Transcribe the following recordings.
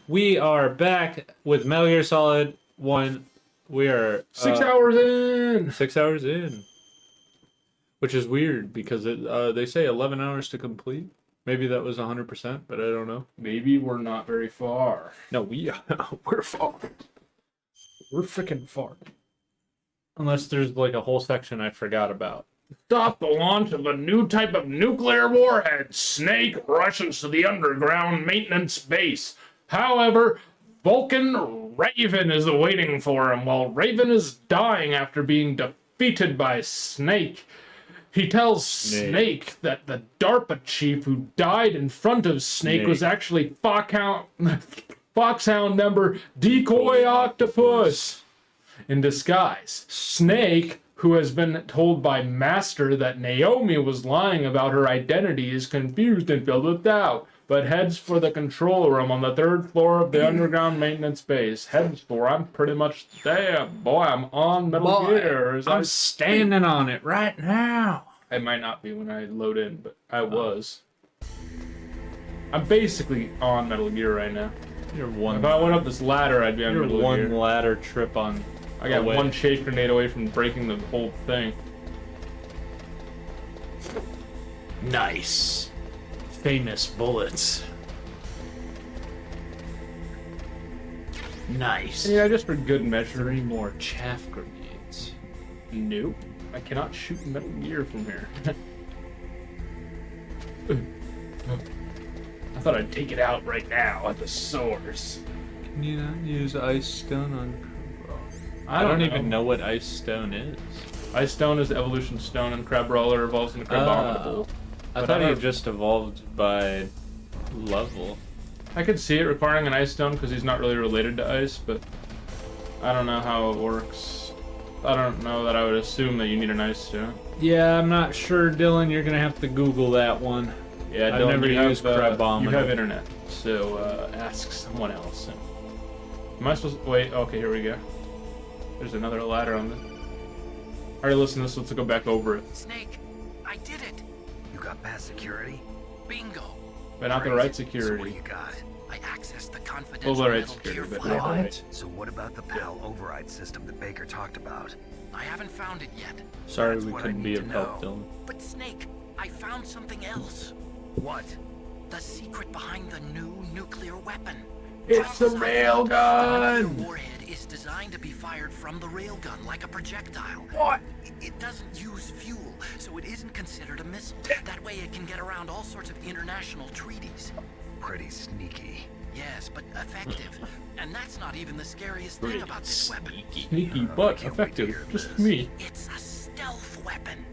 We are back with Metal Gear Solid 1. We are 6 hours in. 6 hours in. Which is weird because they say 11 hours to complete. Maybe that was 100%, but I don't know. Maybe we're not very far. No, we're far. We're freaking far. Unless there's like a whole section I forgot about. Stop the launch of a new type of nuclear warhead. Snake rushes to the underground maintenance base. However, Vulcan Raven is waiting for him while Raven is dying after being defeated by Snake. He tells Snake that the DARPA chief who died in front of Snake was actually Foxhound member Decoy Octopus in disguise. Snake, who has been told by Master that Naomi was lying about her identity, is confused and filled with doubt, but heads for the control room on the 3rd floor of the underground maintenance base. Heads for, I'm pretty much there. Boy, I'm on Metal Gear. I'm standing on it right now. I might not be when I load in, but I was. I'm basically on Metal Gear right now. You're one. If I went up this ladder, I'd be on Metal Gear. One ladder trip on. I got one shake grenade away from breaking the whole thing. Nice. Famous bullets. Nice. Yeah, just for good measure. 3 more chaff grenades. Nope. I cannot shoot Metal Gear from here. I thought I'd take it out right now at the source. Can you not use ice stone on? I don't even know what ice stone is. Ice stone is evolution stone, and crab roller evolves into Crabominable. I thought he just evolved by level. I could see it requiring an ice stone because he's not really related to ice, but I don't know how it works. I don't know that I would assume that you need an ice stone. Yeah, I'm not sure, Dylan. You're gonna have to Google that one. Yeah, I've never used Crabominable. You have internet, so ask someone else. Am I supposed to wait? Okay, here we go. There's another ladder on this. Alright, listen to this. Let's go back over it. Snake, I did it. You got past security? Bingo. But not the right security. So what do you got? I accessed the confidential Well, the right Metal security, Gear but file. not the right. So what about the PAL override system that Baker talked about? I haven't found it yet. Sorry, That's we what couldn't I be need of to help, know. Dylan. But Snake, I found something else. What? The secret behind the new nuclear weapon. It's the railgun! The warhead is designed to be fired from the railgun like a projectile. What? It doesn't use fuel, so it isn't considered a missile. That way it can get around all sorts of international treaties. Pretty sneaky. Yes, but effective. And that's not even the scariest thing about this weapon. Sneaky but effective. Just me. It's a stealth weapon.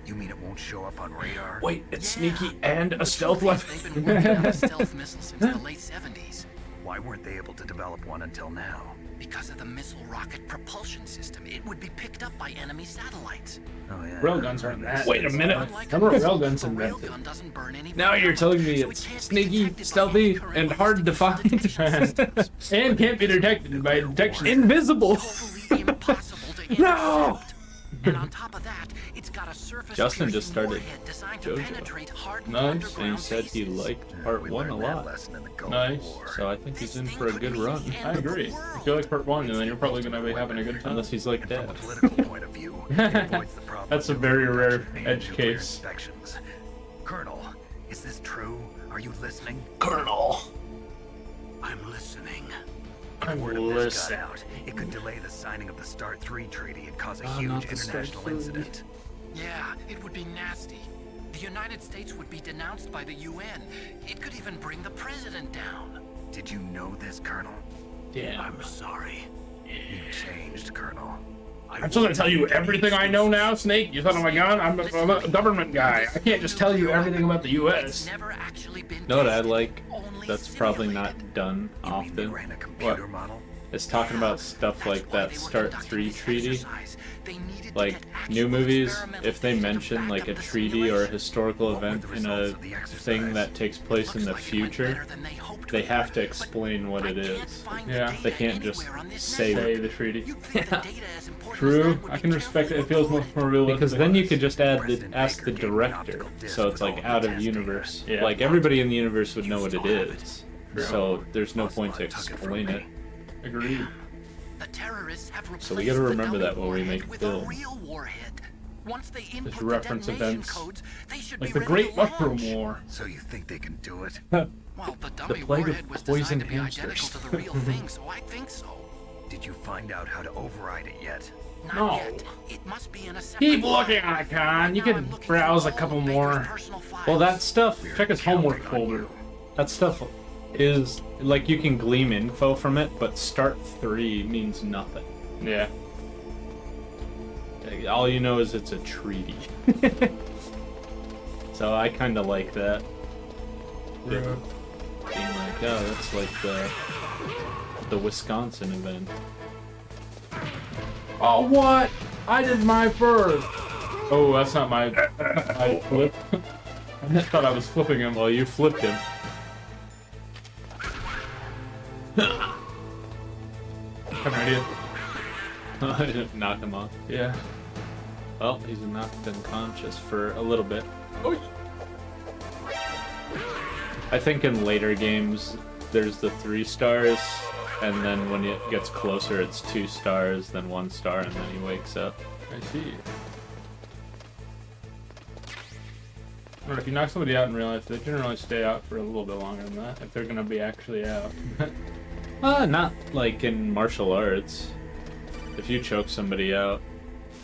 You mean it won't show up on radar? Wait, it's Yeah. sneaky and a The stealth truth is, weapon. They've been working on a stealth missile since the late 70s. Why weren't they able to develop one until now? Because of the missile rocket propulsion system, it would be picked up by enemy satellites. Oh yeah. Railguns aren't that. Wait a Unlike minute. a Remember missile, railguns a invented? railgun doesn't burn any Now you're telling me so it's it can't be sneaky, detected by stealthy, any current and hard to find. detection systems. And can't be detected by detection. Invisible. Totally impossible to intercept. No! And on top of that, it's got a surface Justin just piercing started warhead designed to JoJo. penetrate hardened Nice. And he underground said he bases. liked part We 1 a learned that lot. lesson in the Gulf Nice. War. So I think he's in This for a thing good could be run. the end I of the agree. If world. you like part 1, and then you're probably going to be having a good time. Unless he's like From a Dad. political point of view, it avoids the problem That's a of very nuclear rare production and edge nuclear case. Inspections. Colonel, is this true? Are you listening? Colonel. I'm listening. I'm Word of this got listening. out, it could delay the signing of the START 3 treaty and cause a not huge the START international 3. incident. Yeah, it would be nasty. The United States would be denounced by the UN. It could even bring the president down. Did you know this, Colonel? Damn. I'm sorry. You changed, Colonel. I'm supposed to tell you everything I know now, Snake? You thought I'm a gun? I'm a government guy. I can't just tell you everything about the It's U.S. never actually been Know what I tested, like? only That's probably not simulated. done You mean they often. ran a computer model? It's talking about stuff That's like why that they were START conducting 3 this treaty. exercise. They needed to Like get actual new movies, experimental if they data to mention back like up a the treaty or a simulation. historical What were event the in results a of the exercise? thing that takes place in the Looks like it went future, better than they hoped they for, have to but explain what I it can't is. find the Yeah. data They can't just anywhere on this say network. Say the treaty. You'd think the data as important as True. that would I be can respect it. carefully It feels much recorded. more realistic. Because then you could just add the President ask the Baker gave me an director, optical disc so it's with like all the out of test data. universe. Yeah. Like everybody in the universe would You know what still it have is. so there's no point to Took it from explain me. it. Agreed. The terrorists have replaced So we gotta remember the that dummy when we warhead make with film. a real warhead. Once they input the reference detonation events codes, they should Like be the ready Great to launch. Mushroom War. So you think they can do it? Well, the dummy plague of warhead was poison designed to be identical hamsters. to the real thing, so I think so. Did you find out how to override it yet? Not No. yet. It must be in a separate Keep file. looking, Icon. You Now can I'm looking browse through a couple all of Baker's more. personal files. Well, that stuff, We're Check his homework counting on folder. you. that stuff is like you can glean info from it, but start 3 means nothing. Yeah. All you know is it's a treaty. So I kind of like that. Being like, oh, that's like the Wisconsin event. Oh, what? I did my first. Oh, that's not my. I flipped. I just thought I was flipping him. Well, you flipped him. Come here, idiot. Knock him off. Yeah. Well, he's knocked unconscious for a little bit. I think in later games, there's the 3 stars, and then when it gets closer, it's 2 stars, then 1 star, and then he wakes up. I see. Or if you knock somebody out in real life, they generally stay out for a little bit longer than that, if they're gonna be actually out. Not like in martial arts. If you choke somebody out,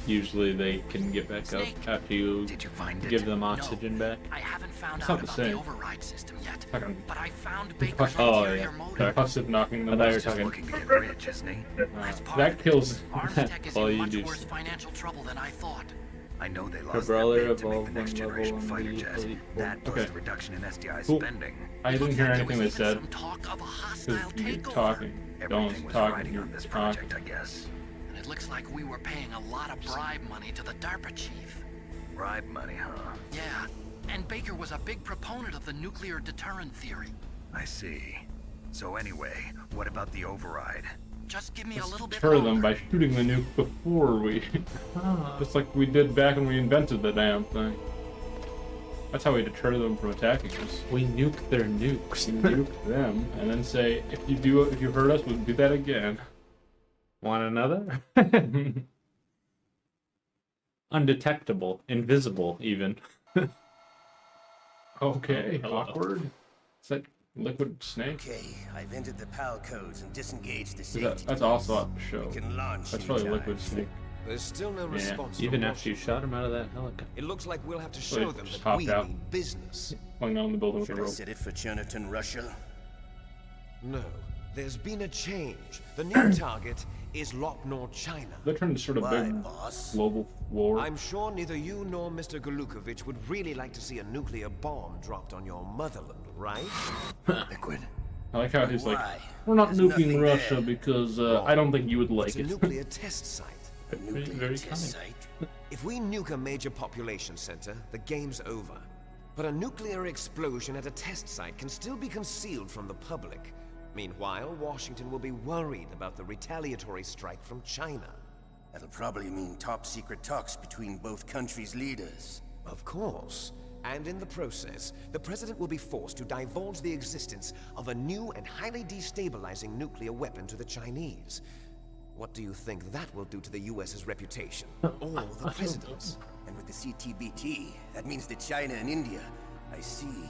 usually they can get back up Snake, after you Did you find it? give them oxygen back. I haven't found It's out not the about the same. override system yet, Like a but I found Baker's Oh, interior yeah. motor. concussive knocking them I thought you were out. Just talking. looking to get rich, isn't he? That's part That of it. kills. Armstech is All in you much do worse is- financial trouble than I thought. I know they Her lost their brother bid to make evolved the one next level generation in fighter the jet. elite That plus Okay. the reduction in SDI Cool. spending. I didn't hear There anything was they even said. some talk of a hostile Because you're takeover. talking. Everything Don't was talk. riding You're on this talking. project, I guess. And it looks like we were paying a lot of bribe money to the DARPA chief. Bribe money, huh? Yeah, and Baker was a big proponent of the nuclear deterrent theory. I see. So anyway, what about the override? Just give me a little bit Deter them longer. by shooting the nuke before we. Just like we did back when we invented the damn thing. That's how we deter them from attacking us. We nuke their nukes. We nuke them and then say, if you hurt us, we'll do that again. Want another? Undetectable, invisible, even. Okay, Hello. awkward. Is that liquid snake? Okay, I've entered the PAL codes and disengaged the Is safety. that, that's also at the show. We can launch That's probably anytime. liquid snake. There's still no Yeah, response. Even from after you Washington. shot him out of that helicopter. It looks like we'll have to Well, show it them just that hopped we out. mean business. Hung down the building with Should a I rope. set it for Cherniton, Russia? No, there's been a change. The new target is Lopnor, China. That turned into sort of Why, big boss? global war. I'm sure neither you nor Mr. Golukovich would really like to see a nuclear bomb dropped on your motherland, right? Liquid. I like how he's like, Why? we're not There's nuking nothing Russia there. because I don't think you would like It's a it. nuclear test site. A nuclear very test kind. site? If we nuke a major population center, the game's over. But a nuclear explosion at a test site can still be concealed from the public. Meanwhile, Washington will be worried about the retaliatory strike from China. That'll probably mean top secret talks between both countries' leaders. Of course. And in the process, the president will be forced to divulge the existence of a new and highly destabilizing nuclear weapon to the Chinese. What do you think that will do to the US's reputation? Or the president's? And with the CTBT, that means that China and India. I see.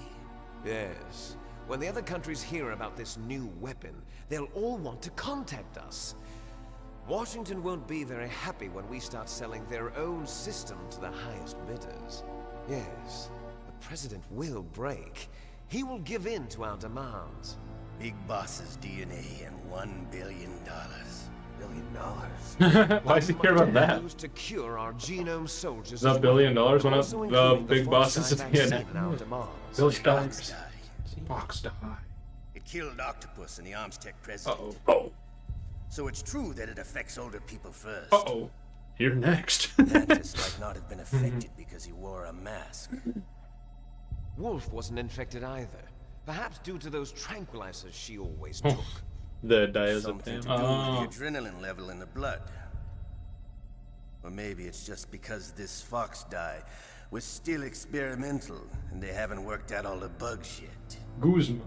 Yes. When the other countries hear about this new weapon, they'll all want to contact us. Washington won't be very happy when we start selling their own system to the highest bidders. Yes, the president will break. He will give in to our demands. Big boss's DNA and $1 billion. $1 billion? Why does he care about that? Used to cure our genome soldiers. The as $1 billion well, went up also the including big boss's Foxdie DNA. vaccine in our demands. Billion Fox dollars. died. Fox die. It killed Octopus and the Armstech president. Uh-oh. Oh. So it's true that it affects older people first. Uh-oh. You're next. That just might not have been affected because he wore a mask. Wolf wasn't infected either. Perhaps due to those tranquilizers she always took. The Something to do diazepam. with the adrenaline level in the blood. Or maybe it's just because this fox dye was still experimental and they haven't worked out all the bugs yet. Guzma.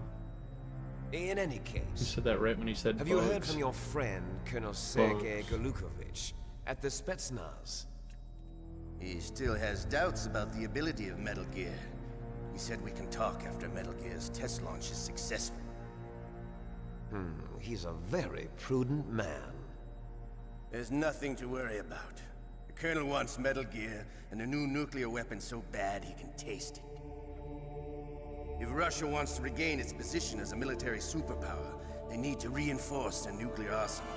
In any You case, said that right when you said have you heard bugs. from your friend, Colonel Sergei Golukovich, at the Spetsnaz? He still has doubts about the ability of Metal Gear. He said we can talk after Metal Gear's test launch is successful. He's a very prudent man. There's nothing to worry about. The Colonel wants Metal Gear and a new nuclear weapon so bad he can taste it. If Russia wants to regain its position as a military superpower, they need to reinforce their nuclear arsenal.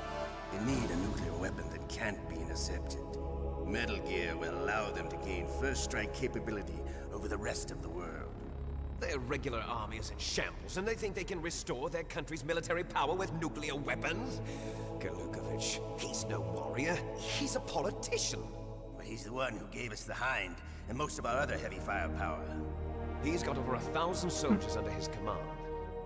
They need a nuclear weapon that can't be intercepted. Metal Gear will allow them to gain first strike capability over the rest of the world. Their regular army is in shambles, and they think they can restore their country's military power with nuclear weapons? Golukovich, he's no warrior. He's a politician. But he's the one who gave us the Hind and most of our other heavy firepower. He's got over 1,000 soldiers under his command.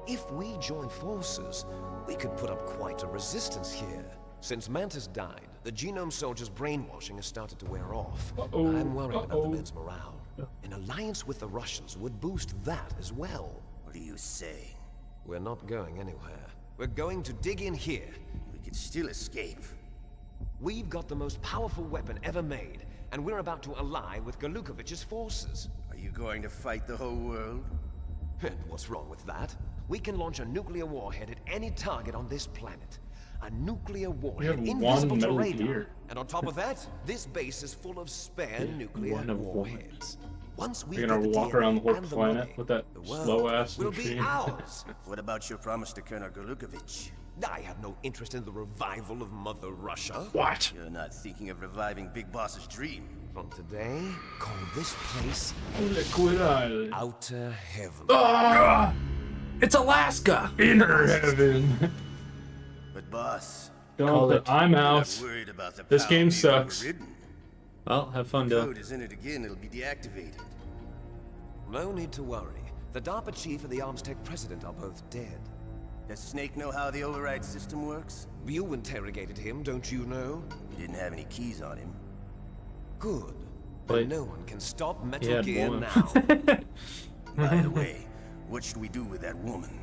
If we join forces, we could put up quite a resistance here. Since Mantis died, the Genome Soldiers' brainwashing has started to wear off. I'm worried about the men's morale. An alliance with the Russians would boost that as well. What are you saying? We're not going anywhere. We're going to dig in here. We could still escape. We've got the most powerful weapon ever made, and we're about to ally with Golukovich's forces. Are you going to fight the whole world? And what's wrong with that? We can launch a nuclear warhead at any target on this planet. A nuclear warhead have invisible one to Metal radar. Gear. And on top of that, this base is full of spare nuclear one of one. warheads. Once we You're get gonna the walk DNA around the whole and planet money, with that the world slow-ass will be machine. ours. What about your promise to Colonel Golukovich? I have no interest in the revival of Mother Russia. What? You're not thinking of reviving Big Boss's dream. From today, call this place Liquid Island. Outer Heaven. Ah! It's Alaska! Inner heaven. But boss, Don't. it. I'm I'm out. not worried about the This power game being sucks. overridden. Well, have fun, The Dylan. code is in it again, it'll be deactivated. No need to worry. The DARPA chief and the Armstech president are both dead. Does Snake know how the override system works? You interrogated him, don't you know? He didn't have any keys on him. Good. Wait. But no one can stop He Metal had Gear one. now. By the way, what should we do with that woman?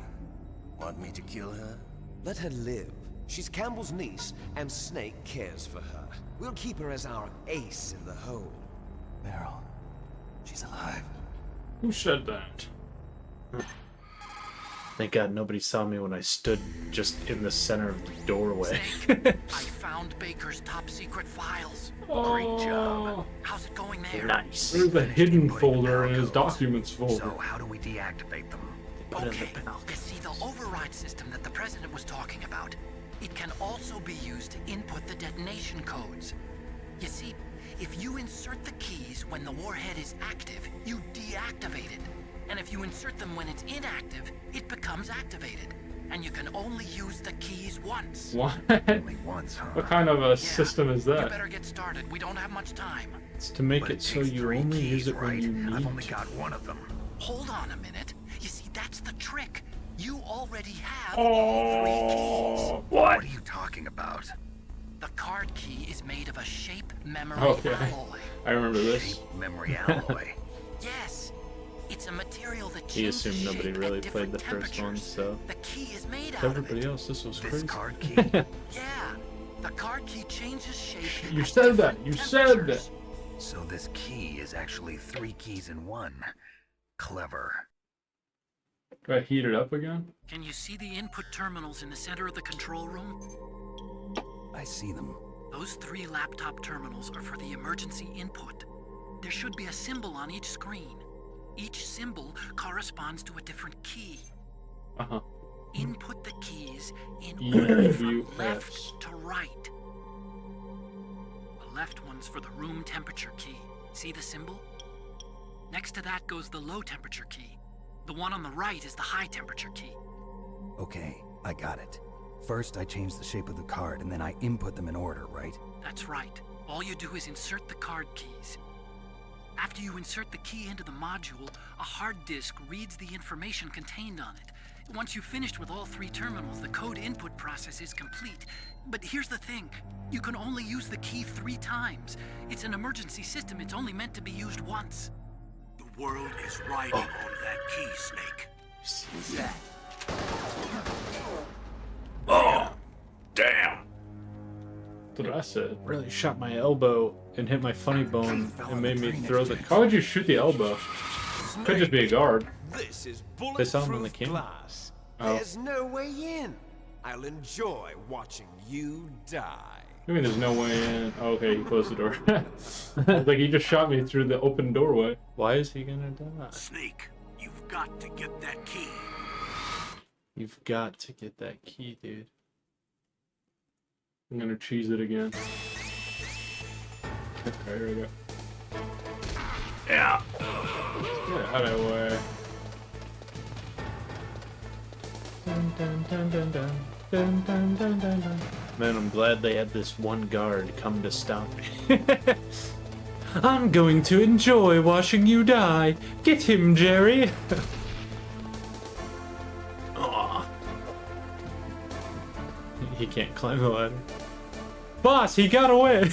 Want me to kill her? Let her live. She's Campbell's niece, and Snake cares for her. We'll keep her as our ace in the hole. Meryl, she's alive. Who said that? Thank God nobody saw me when I stood just in the center of the doorway. Snake, I found Baker's top secret files. Great job. How's it going there? Nice. There's a hidden Inputting folder in the his codes. documents folder. So how do we deactivate them? Okay, you see the override system that the president was talking about. It can also be used to input the detonation codes. You see, if you insert the keys when the warhead is active, you deactivate it. And if you insert them when it's inactive, it becomes activated. And you can only use the keys once. What? Only once, huh? What kind of a system is You that? better get started. We don't have much time. It's to make But it so takes you 3 only keys, use it right? when you I've need only to. got one of them. Hold on a minute. You see, that's the trick. You already have all 3 keys. Oh, What are you talking about? The card key is made of a shape memory Okay. alloy. I remember this. Shape memory alloy. Yes, it's a material that He changes assumed nobody shape really at played the different first one, temperatures. so The key is made out everybody of it. else, this was This crazy. card key? Yeah, the card key changes shape. You at said that. different You said that. temperatures. So this key is actually 3 keys in one. Clever. Do I heat it up again? Can you see the input terminals in the center of the control room? I see them. Those 3 laptop terminals are for the emergency input. There should be a symbol on each screen. Each symbol corresponds to a different key. Uh-huh. Input the keys in E, order U, from S. left to right. The left one's for the room temperature key. See the symbol? Next to that goes the low temperature key. The one on the right is the high temperature key. Okay, I got it. First, I change the shape of the card, and then I input them in order, right? That's right. All you do is insert the card keys. After you insert the key into the module, a hard disk reads the information contained on it. Once you've finished with all 3 terminals, the code input process is complete. But here's the thing. You can only use the key 3 times. It's an emergency system. It's only meant to be used once. The world is riding on that key, Snake. Who's that? Oh, damn. That's what I said. Really shot my elbow and hit my funny bone and made me throw the. How would you shoot the elbow? Could just be a guard. This is They saw him on the bulletproof camera. glass. Oh. There's no way in. I'll enjoy watching you die. I mean, there's no way in. Oh, okay, he closed the door. I was like, he just shot me through the open doorway. Why is he gonna die? Snake, you've got to get that key. You've got to get that key, dude. I'm gonna cheese it again. Alright, here we go. Yeah. Get out of the way. Man, I'm glad they had this one guard come to stop me. I'm going to enjoy watching you die. Get him, Jerry. Aw. He can't climb the ladder. Boss, he got away.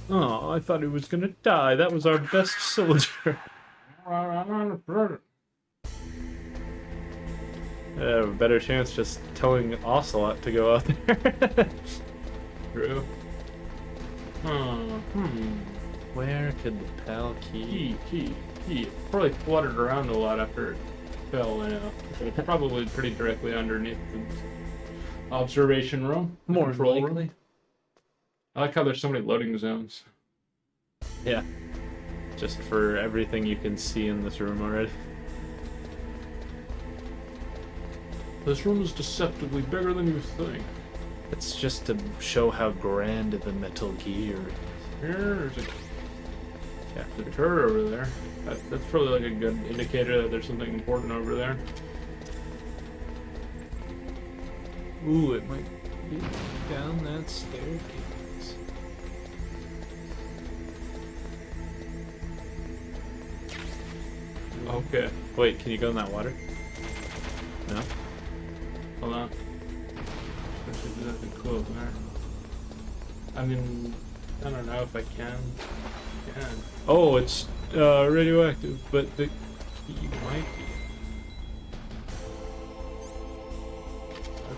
Oh, I thought he was gonna die. That was our best soldier. I have a better chance just telling Ocelot to go out there. True. Where could the pal key? Key. It probably fluttered around a lot after it fell in. It's probably pretty directly underneath the observation room. the More control likely. room. I like how there's so many loading zones. Yeah. Just for everything you can see in this room already. This room is deceptively bigger than you think. It's just to show how grand the Metal Gear is. Here's a turret over there. That's probably like a good indicator that there's something important over there. Ooh, it might be down that staircase. Okay, Wait, can you go in that water? No? hold on. There's nothing cool there. I mean, I don't know if I can. Can. Oh, it's radioactive, but the key might be.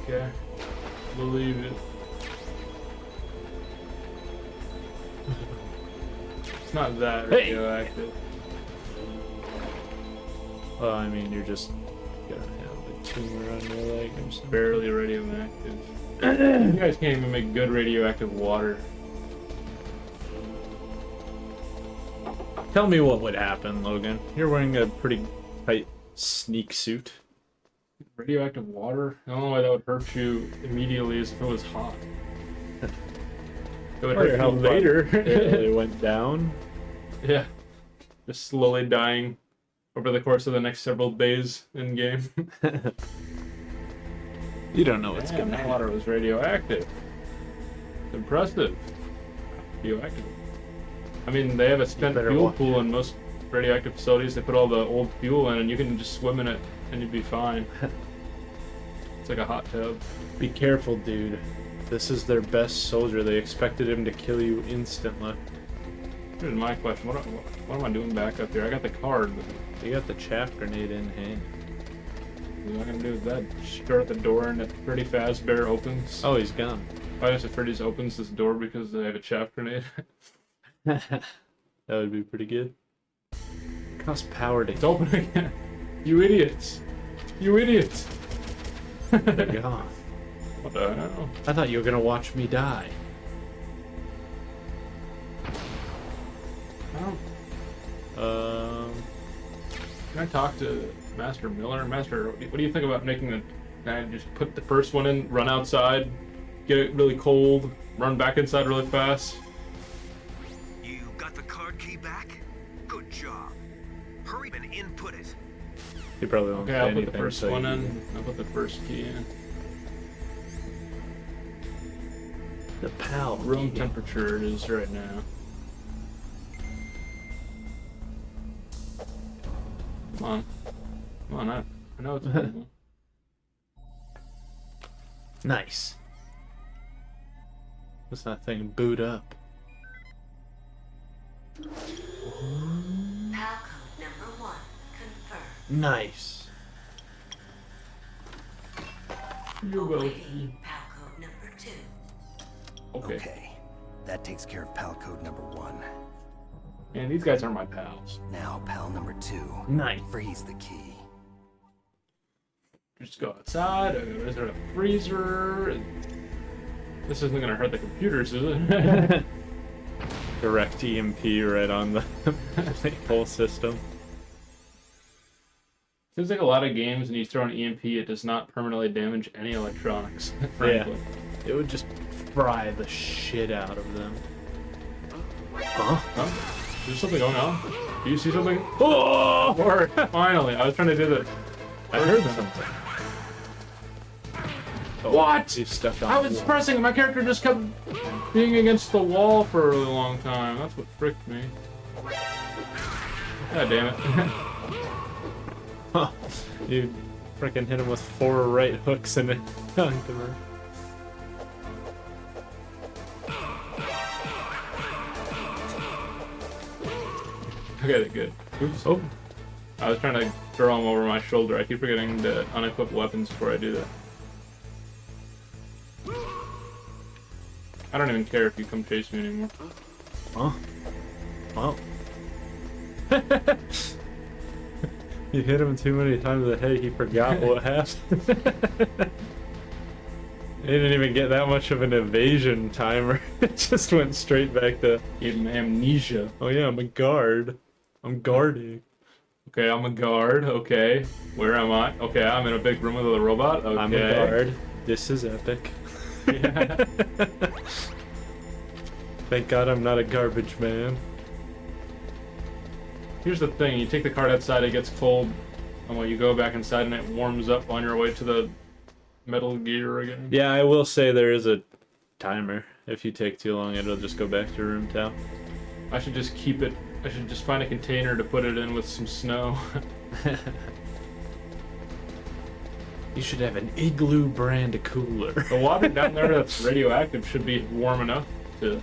Okay. Believe it. It's not that Hey! radioactive. Well, I mean, you're just gonna have a tumor on your leg or something. Barely radioactive. You guys can't even make good radioactive water. Tell me what would happen, Logan. You're wearing a pretty tight sneak suit. Radioactive water? The only way that would hurt you immediately is if it was hot. It would hurt you later. It went down. Yeah. Just slowly dying over the course of the next several days in game. You don't know what's Damn, gonna that happen. water was radioactive. It's impressive. Radioactive. I mean, they have a spent better fuel watch pool in most radioactive facilities. They put all the old fuel in, and you can just swim in it, and you'd be fine. It's like a hot tub. Be careful, dude. This is their best soldier. They expected him to kill you instantly. Here's my question: what am I doing back up here? I got the card. But You got the chaff grenade in hand. what am I gonna do with that? Start the door, and if Freddy Fazbear opens. Oh, he's gone. I guess if Freddy's opens this door because they have a chaff grenade. That would be pretty good. Cost power to It's open again. You idiots! You idiots! They're gone. What the hell? I thought you were gonna watch me die. Oh. Can I talk to Master Miller? Master, what do you think about making the guy just put the first one in, run outside, get it really cold, run back inside really fast? You got the card key back? Good job. Hurry and input it. He probably won't Okay, say I'll put anything. the first so one you- in. I'll put the first key in. The pal. Room key. temperature it is right now. Come on. Come on, I know it's cool. Nice. What's that thing? Boot up. PAL code number 1 confirmed. Nice. You will. Awaiting PAL code number 2. Okay. Okay. That takes care of pal code number 1. Man, these guys are my pals. Now pal number 2. Nice. Freeze the key. Just go outside. Is there a freezer? This isn't gonna hurt the computers, is it? Direct EMP right on the whole system. Seems like a lot of games when you throw an EMP, it does not permanently damage any electronics, frankly. It would just fry the shit out of them. Huh? Huh? There's something going on. Do you see something? Oh! Lord, finally. I was trying to do the... I heard something. Oh, What? You stepped on I the was wall. pressing, my character just kept being against the wall for a really long time. That's what fricked me. God damn it. Huh. You freaking hit him with 4 right hooks and it knocked him out. Okay, good. Oops. Oh. I was trying to throw him over my shoulder. I keep forgetting to unequip weapons before I do that. I don't even care if you come chase me anymore. Huh? Well. You hit him too many times that hey, he forgot what happened. He didn't even get that much of an evasion timer. It just went straight back to Even amnesia. oh yeah, I'm a guard. I'm guarding. Okay, I'm a guard. Okay. Where am I? Okay, I'm in a big room with a robot. Okay. I'm a guard. This is epic. Yeah. Thank God I'm not a garbage man. Here's the thing, you take the card outside, it gets cold, and when you go back inside and it warms up on your way to the Metal Gear again. Yeah, I will say there is a timer. If you take too long, it'll just go back to room temp. I should just keep it, I should just find a container to put it in with some snow. You should have an Igloo brand cooler. The water down there that's radioactive should be warm enough to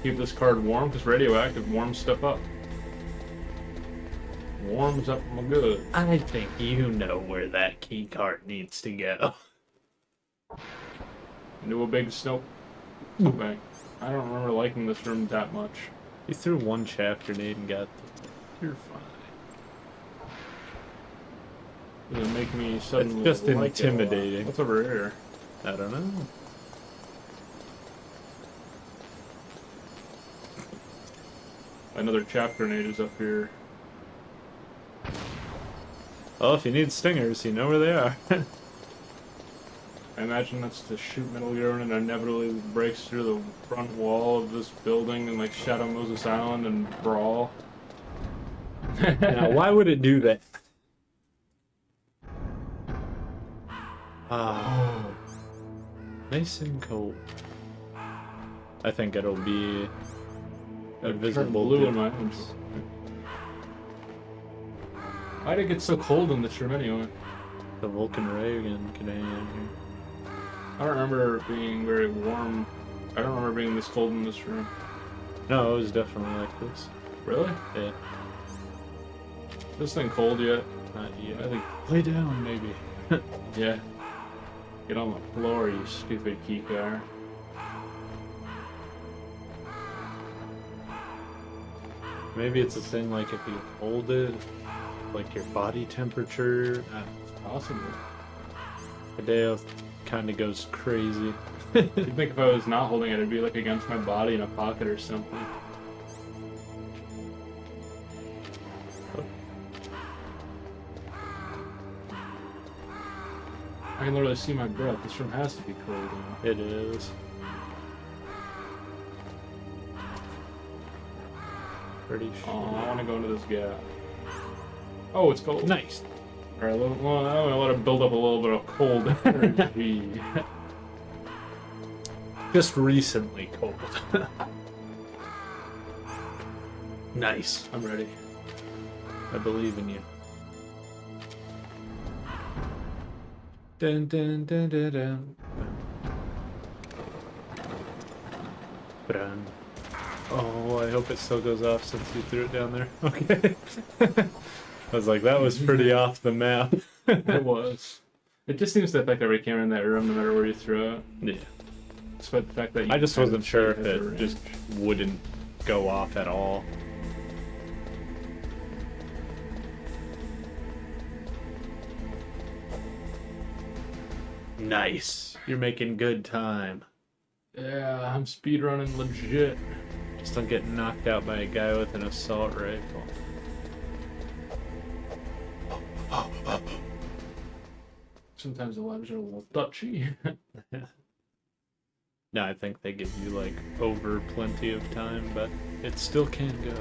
keep this card warm, because radioactive warms stuff up. Warms up my good. I think you know where that key card needs to go. Into a big snow bank. I don't remember liking this room that much. You threw one chaff grenade and got. You're fine. Does it make me suddenly just like it a lot? intimidating. What's over here? I don't know. Another chaff grenade is up here. Well, if you need stingers, you know where they are. I imagine that's to shoot Metal Gear and it inevitably breaks through the front wall of this building and like Shadow Moses Island and Brawl. Now, why would it do that? Ah, nice and cold. I think it'll be a visible blue in my difference. Why'd it get so cold in this room anyway? The Vulcan ray again can hang in here. I don't remember it being very warm. I don't remember being this cold in this room. No, it was definitely like this. Really? Yeah, This thing cold yet? not yet. I think, Lay down, maybe. yeah. Get on the floor, you stupid key car. Maybe it's a thing like if you hold it, like your body temperature. It's possible. Hideo kind of goes crazy. You'd think if I was not holding it, it'd be like against my body in a pocket or something. I can literally see my breath. This room has to be cold. It is. Pretty Oh, sure. I want to go into this gap. Oh, it's cold. Nice. Alright, well, I'm gonna let it build up a little bit of cold energy. Just recently cold. Nice. I'm ready. I believe in you. Dun dun dun dun dun. Dun. Oh, I hope it still goes off since you threw it down there. Okay. I was like, that was pretty off the map. It was. It just seems to affect every camera in that room, no matter where you throw it. Yeah. Despite the fact that you I just kind of wasn't sure if hit the it range. just wouldn't go off at all. Nice. You're making good time. Yeah, I'm speedrunning legit. Just don't get knocked out by a guy with an assault rifle. Sometimes the lives are a little touchy. No, I think they give you like over plenty of time, but it still can go.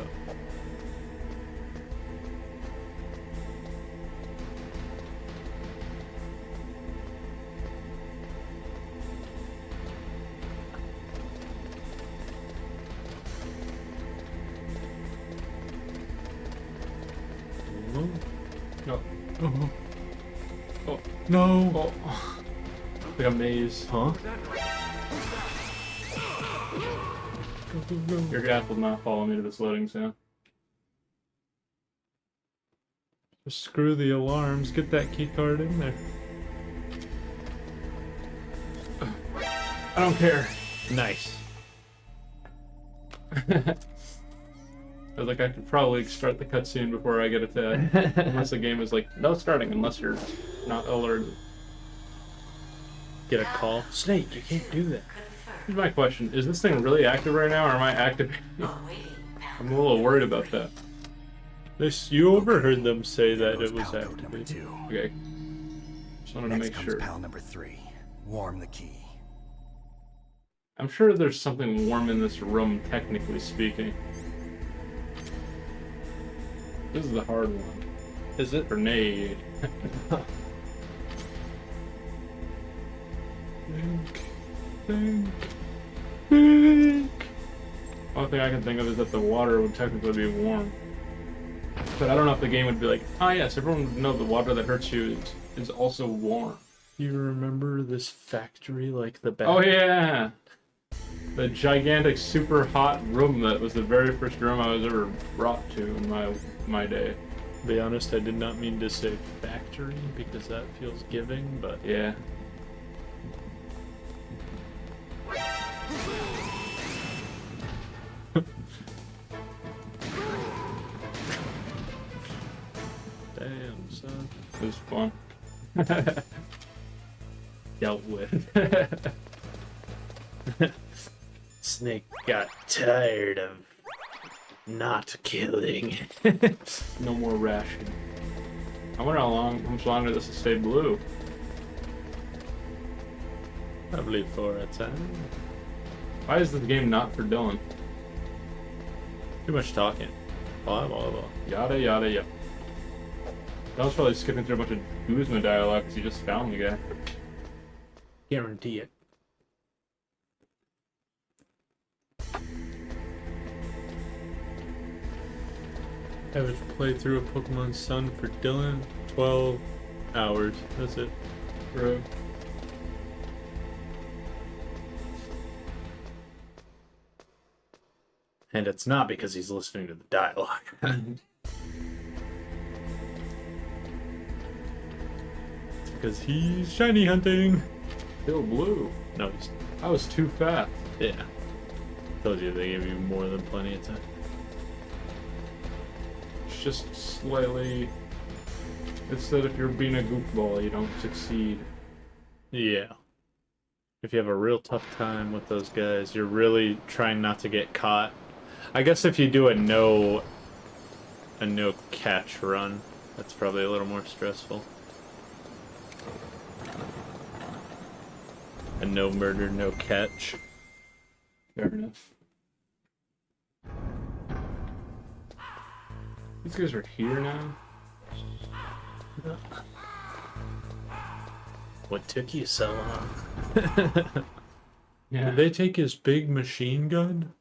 No. Oh, Oh, no. oh. Like a maze. Huh? Your gas will not follow me to this loading zone. Just screw the alarms. Get that key card in there. I don't care. Nice. I was like, I could probably start the cutscene before I get attacked. Unless the game is like, no starting unless you're not alerted. Get a call. Snake, you can't do that. Here's my question. Is this thing really active right now, or am I activating? I'm a little worried about that. This, you overheard them say that Goes it was pal code number activated. 2. Okay. Just wanted to Next make comes sure. pal number 3. Warm the key. I'm sure there's something warm in this room, technically speaking. This is the hard one. Is it? Grenade. Think. Only thing I can think of is that the water would technically be warm. But I don't know if the game would be like, oh yes, everyone would know the water that hurts you is also warm. You remember this factory like the back? Oh yeah! The gigantic, super hot room that was the very first room I was ever brought to in my day. To be honest, I did not mean to say factory because that feels giving, but Yeah. damn, son. It was fun. Dealt with. Snake got tired of not killing. No more ration. I wonder how much longer this will stay blue. Probably for a time. Why is this game not for Dylan? Too much talking. Blah, blah, blah. Yada yada yada. Dylan's probably skipping through a bunch of Guzma dialogue because he just found the guy. Guarantee it. Average playthrough of Pokemon Sun for Dylan, 12 hours. That's it. Bro. And it's not because he's listening to the dialogue. It's because he's shiny hunting. Still blue. No, he's... I was too fast. Yeah. Told you they gave you more than plenty of time. It's just slightly... It's that if you're being a goofball, you don't succeed. Yeah. If you have a real tough time with those guys, you're really trying not to get caught. I guess if you do a no catch run, that's probably a little more stressful. A no murder, no catch. Fair enough. These guys are here now? What took you so long? Yeah. Did they take his big machine gun?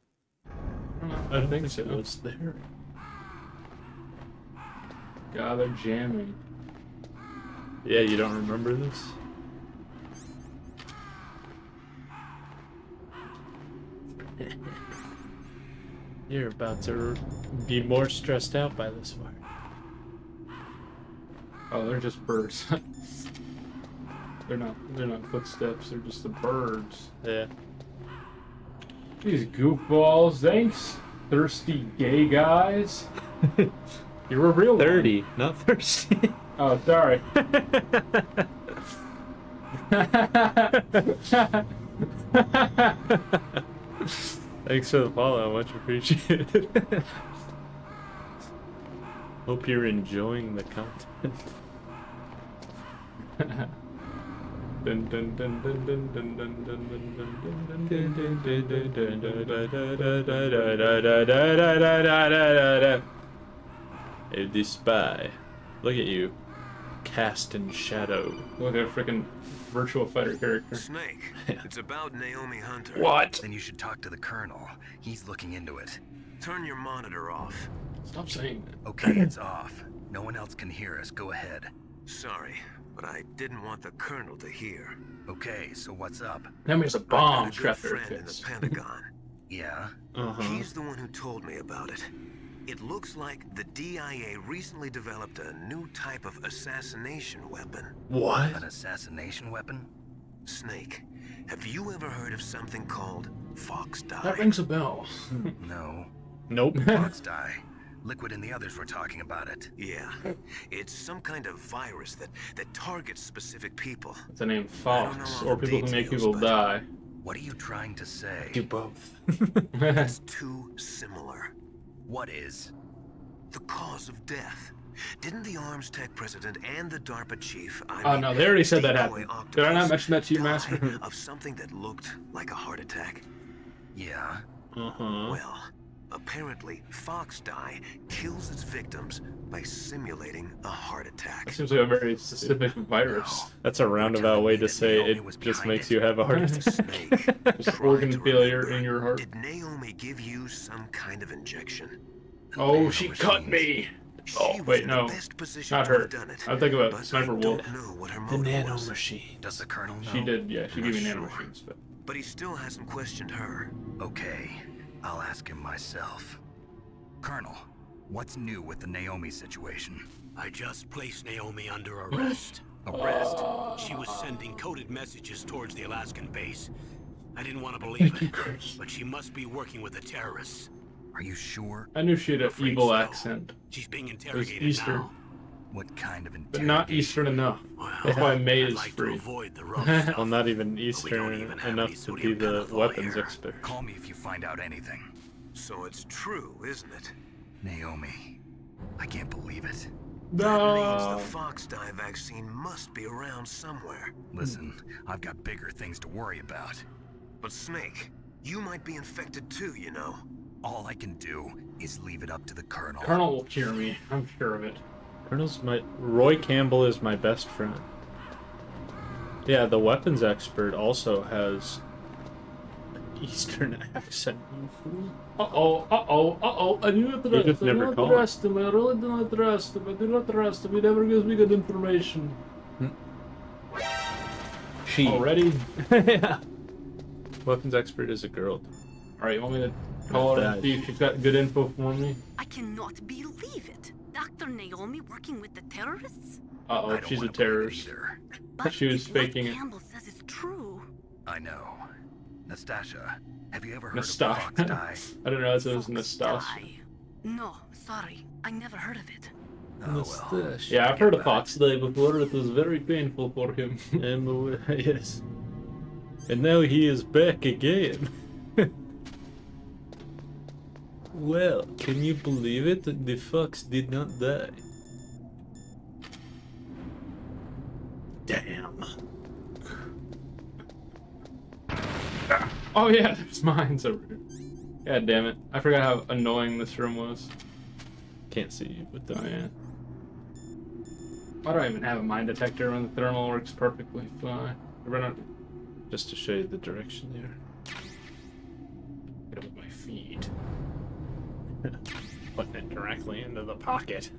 I don't think think so. it was there. God, they're jamming. Yeah, you don't remember this? You're about to be more stressed out by this far. Oh, they're just birds. They're not footsteps, they're just the birds. Yeah. These goofballs, thanks, thirsty gay guys. You're a real 30, not thirsty. one. Oh, sorry. Thanks for the follow, much appreciated. Hope you're enjoying the content. Dun, dun, dun, dun, dun, dun, dun, dun, dun, dun. Hey, the spy. Look at you. Cast in shadow. Look at a freaking virtual fighter character. Snake, it's about Naomi Hunter. What? Then you should talk to the Colonel. He's looking into it. Turn your monitor off. Stop saying that. Okay, it's off. No one else can hear us. Go ahead. Sorry, but I didn't want the Colonel to hear. Okay, so what's up? That means a I've bomb got a good strapped to her friend in the face. Pentagon. Yeah? He's the one who told me about it. It looks like the DIA recently developed a new type of assassination weapon. What? An assassination weapon? Snake, have you ever heard of something called Fox That Dye? rings a bell. No. Nope. Fox dye. Liquid and the others were talking about it. Yeah, it's some kind of virus that targets specific people. It's the name I don't Fox, know or all the people who make details, people but- die. What are you trying to say? Do both. It's too similar. What is? The cause of death. Didn't the Arms Tech president and the DARPA chief, Oh, no, they already said that Decoy happened. Did I not mention that to you, die Master? of something that looked like a heart attack? Yeah. Well, apparently Fox Dye kills its victims by simulating a heart attack. That seems like a very specific virus. That's a roundabout way to say it just makes you have a heart attack. Snake, Just try organ to failure remember. in your heart. Did Naomi give you some kind of injection? Oh, she cut me! Oh, She was wait, in no. the best position Not to her. have done it, I'm thinking about but Sniper I Wolf. don't know what her The motive nano was. machine. Does the Colonel know? She did, yeah, she gave me Not nano sure. machines, but... But he still hasn't questioned her. Okay, I'll ask him myself. Colonel, what's new with the Naomi situation? I just placed Naomi under arrest. Arrest? She was sending coded messages towards the Alaskan base. I didn't want to believe it, but she must be working with the terrorists. Are you sure? I knew she had an Afraid evil so. accent. She's being It was interrogated Eastern, now. What kind of but not interrogation? Eastern enough. Well, That's why May I'd is like free. to avoid the rough stuff. Well, not even But we don't Eastern even have enough any to be sodium the pentothal weapons here. expert. Call me if you find out anything. So it's true, isn't it? Naomi, I can't believe it. That means No. the Fox Dye vaccine must be around somewhere. Listen, I've got bigger things to worry about. But Snake, you might be infected too, you know. All I can do is leave it up to the Colonel. Colonel will cure me. I'm sure of it. Roy Campbell is my best friend. Yeah, the weapons expert also has an Eastern accent. You fool. I do not trust just him. I never do not call trust him. I really do not trust him. I do not trust him. He never gives me good information. She. Already? Yeah. Weapons expert is a girl. Alright, you want me to call her and That- see if she's got good info for me? I cannot believe it. Dr. Naomi working with the terrorists? I Uh-oh, don't she's a wanna believe it terrorist. either. But She was if faking what it. Campbell says is true. I know. Nastasha, have you ever heard Nastasha. of the Fox Dye? I didn't realize it was Fox Nastasha. Dye. No, sorry. I never heard of it. Oh well. Yeah, I've heard of Forget about Fox Day before. It was very painful for him. Yes. And now he is back again. Well, can you believe it? The fox did not die. Damn. Oh yeah, there's mines over here. God damn it. I forgot how annoying this room was. Can't see you with the Oh yeah. Why do I even have a mine detector when the thermal works perfectly fine? I run out just to show you the direction here. get it with my feet. Putting it directly into the pocket.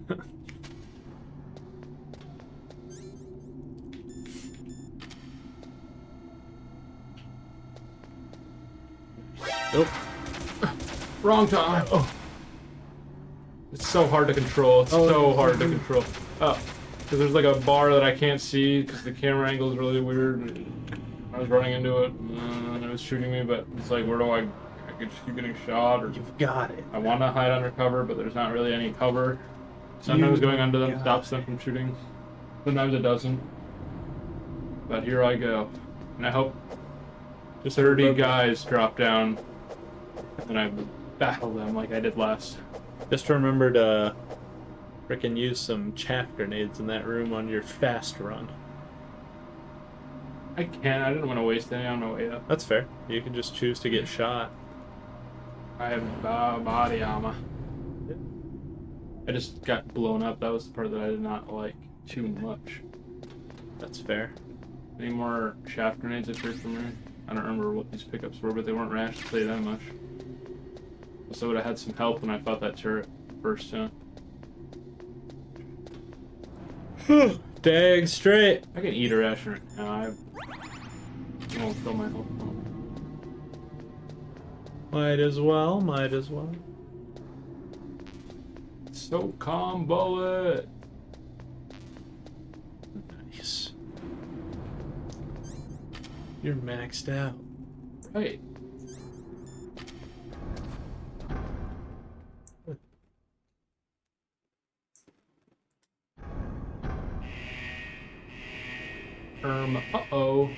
Nope. Wrong time. Oh. It's so hard to control. It's so hard to control. Oh. Because there's like a bar that I can't see because the camera angle is really weird. I was running into it and it was shooting me, but it's like, where do I could just keep getting shot, or You've got it. I want to hide under cover, but there's not really any cover. Sometimes going under them stops them from shooting. Sometimes it doesn't. But here I go. And I hope just 30 guys drop down and I battle them like I did last. Just remember to frickin' use some chaff grenades in that room on your fast run. I can't. I didn't want to waste any on my way up. That's fair. You can just choose to get shot. I have body armor. I just got blown up. That was the part that I did not like too much. That's fair. Any more shaft grenades I took from me? I don't remember what these pickups were, but they weren't rash to say that much. So I would have had some help when I fought that turret first time. Dang straight. I can eat a ration right now. I won't fill my health. Might as well, might as well. So calm bullet. Nice. You're maxed out. Right. Uh-oh.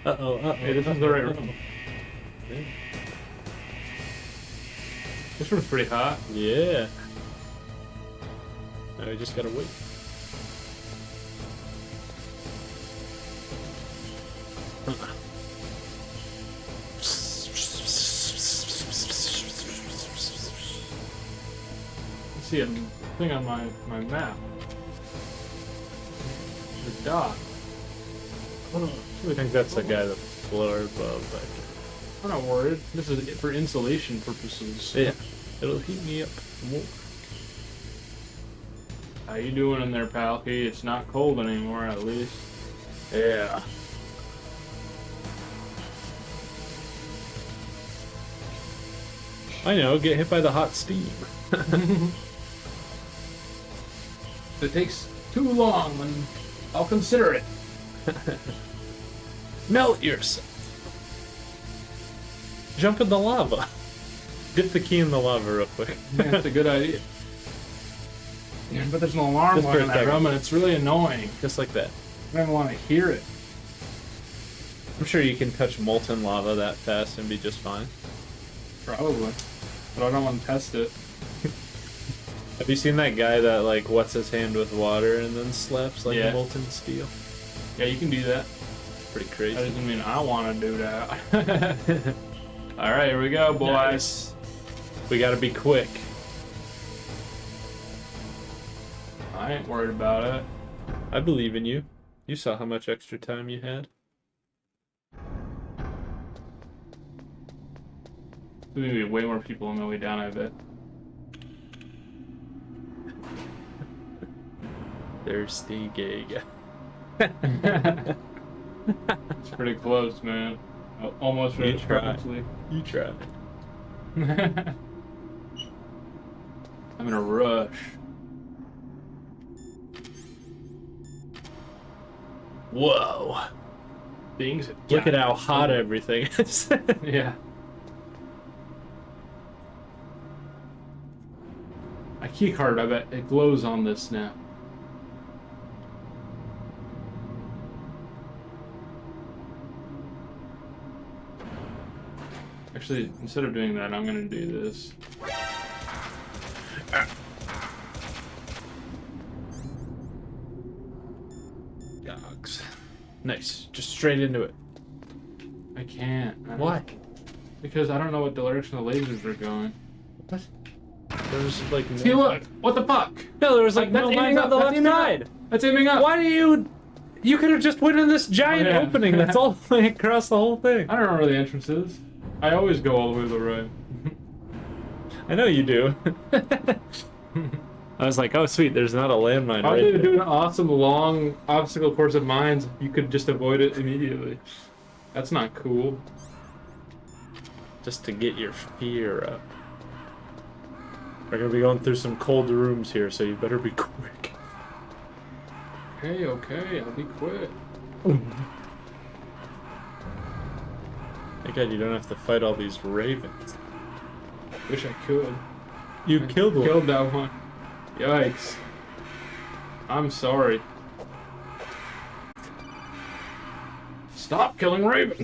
Uh-oh, uh-oh. Hey, this is the right room. Yeah. This room's pretty hot. Yeah. Now we just gotta wait. I see a thing on my map. The dot. I think that's the guy that's below or above. I'm not worried. This is for insulation purposes. Yeah. It'll heat me up more. How you doing in there, Palky? It's not cold anymore, at least. Yeah. I know, get hit by the hot steam. If it takes too long, then I'll consider it. Melt yourself. Jump in the lava. Dip the key in the lava real quick. Yeah, that's a good idea. Yeah, but there's an alarm Just going for a in that second. room, and it's really annoying. Just like that. I don't even want to hear it. I'm sure you can touch molten lava that fast and be just fine. Probably. But I don't want to test it. Have you seen that guy that like wets his hand with water and then slaps like Yeah. molten steel? Yeah, you can do that. Pretty That crazy. doesn't mean I want to do that. Alright, here we go, boys. Nice. We gotta be quick. I ain't worried about it. I believe in you. You saw how much extra time you had. There's gonna be way more people on the way down, I bet. Thirsty gay guy. It's pretty close, man. Almost You ready tried. perfectly. You tried. I'm in a rush. Whoa. Things. Look at how hot everything is. Yeah. My key card, I bet it glows on this now. Actually, instead of doing that, I'm gonna do this. Dogs. Nice. Just straight into it. I can't. Why? Because I don't know what direction the lasers are going. What? There was like no... See, look! What the fuck? No, there was like That's no aiming lines up, on the that's left aiming up. side. That's aiming up! Why do you... You could have just went in this giant Oh, yeah. opening that's all the way across the whole thing. I don't know where the entrance is. I always go all the way to the right. I know you do. I was like, oh sweet, there's not a landmine How right did there. do an awesome long obstacle course of mines? You could just avoid it immediately. That's not cool. Just to get your fear up. We're gonna be going through some cold rooms here, so you better be quick. Okay, okay, I'll be quick. Thank God you don't have to fight all these ravens. Wish I could. You killed one. Killed that one. Yikes. I'm sorry. Stop killing ravens.